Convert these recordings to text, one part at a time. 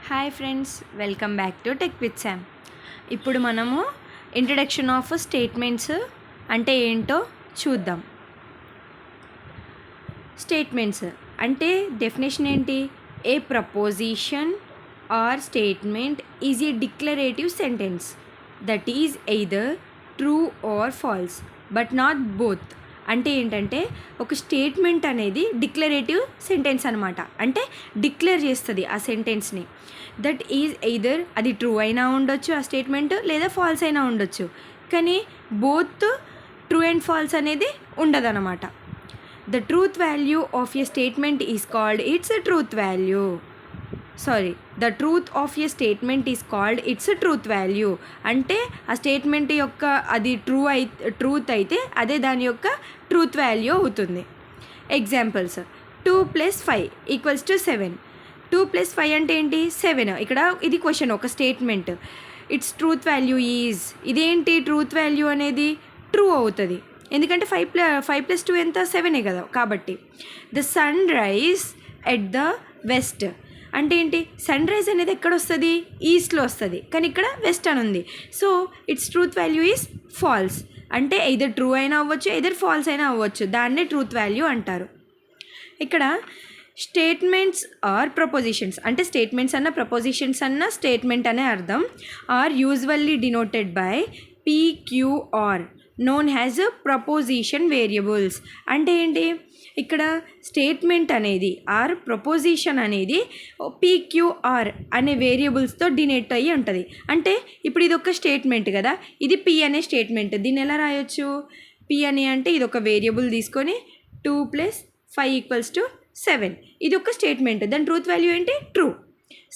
Hi friends, welcome back to Tech with Sam. ఇప్పుడు మనము introduction of statements అంటే ఏంటో చూద్దాం. స్టేట్మెంట్స్ అంటే డెఫినేషన్ ఏంటి? A proposition or statement is a declarative sentence that is either true or false but not both. అంటే ఏంటంటే ఒక స్టేట్మెంట్ అనేది డిక్లరేటివ్ సెంటెన్స్ అనమాట. అంటే డిక్లేర్ చేస్తుంది ఆ సెంటెన్స్ని. దట్ ఈజ్ ఎయిదర్ అది ట్రూ అయినా ఉండొచ్చు ఆ స్టేట్మెంట్, లేదా ఫాల్స్ అయినా ఉండొచ్చు. కానీ బోత్ ట్రూ అండ్ ఫాల్స్ అనేది ఉండదన్నమాట. The truth value of a statement is called it's truth value. The truth of a statement is called it's truth value. అంటే ఆ స్టేట్మెంట్ యొక్క అది ట్రూత్ అయితే అదే దాని యొక్క ట్రూత్ వాల్యూ అవుతుంది. ఎగ్జాంపుల్స్: 2 + 5 = 7. 2 + 5 అంటే ఏంటి? 7. ఇక్కడ ఇది క్వశ్చన్, ఒక statement. It's truth value is, ఇదేంటి ట్రూత్ వాల్యూ అనేది ట్రూ అవుతుంది, ఎందుకంటే 5 + 2 ఎంత? 7 కదా. కాబట్టి the sun rise at the west అంటే ఏంటి? సన్ రైజ్ అనేది ఎక్కడ వస్తుంది? ఈస్ట్లో వస్తుంది, కానీ ఇక్కడ వెస్ట్ అని ఉంది. So it's truth value is false. అంటే ఎయిదర్ ట్రూ అయినా అవ్వచ్చు, ఎయిదర్ ఫాల్స్ అయినా అవ్వచ్చు. దాన్నే ట్రూత్ వాల్యూ అంటారు. ఇక్కడ స్టేట్మెంట్స్ ఆర్ ప్రపోజిషన్స్ అంటే స్టేట్మెంట్స్ అన్న ప్రపోజిషన్స్ అన్న స్టేట్మెంట్ అనే అర్థం. Are usually denoted by PQR known as proposition variables. అంటే ఏంటి? ఇక్కడ స్టేట్మెంట్ అనేది ఆర్ ప్రపోజిషన్ అనేది PQR అనే వేరియబుల్స్తో డినోట్ అయ్యి ఉంటుంది. అంటే ఇప్పుడు ఇది ఒక స్టేట్మెంట్ కదా, ఇది P అనే స్టేట్మెంట్. దీన్ని ఎలా రాయొచ్చు? P అని అంటే ఇది ఒక వేరియబుల్ తీసుకొని 2 + 5 = 7. ఇది ఒక స్టేట్మెంట్, దాని ట్రూత్ వాల్యూ ఏంటి? ట్రూ.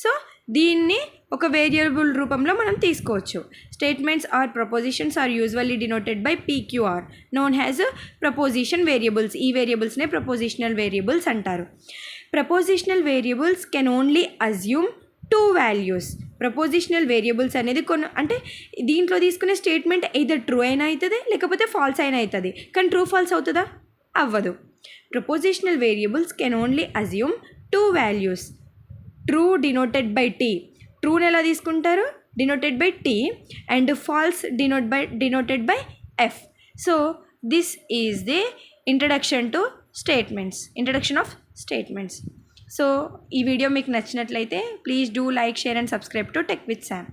సో దీన్ని ఒక వేరియబుల్ రూపంలో మనం తీసుకోవచ్చు. Statements are propositions are usually denoted by PQR known as proposition variables. ఈ వేరియబుల్స్నే ప్రపోజిషనల్ వేరియబుల్స్ అంటారు. Propositional variables can only assume 2 values. Propositional variables అనేది అంటే దీంట్లో తీసుకునే స్టేట్మెంట్ ఎయిదర్ ట్రూ అయినా అవుతుంది, లేకపోతే ఫాల్స్ అయినా అవుతుంది. కానీ ట్రూ ఫాల్స్ అవుతుందా? అవ్వదు. Propositional variables can only assume 2 values. True denoted by T, ట్రూని ఎలా తీసుకుంటారు? Denoted by T. And false denoted by F. So this is the introduction of statements. So ఈ వీడియో మీకు నచ్చినట్లయితే please do like, share and subscribe to Tech with Sam.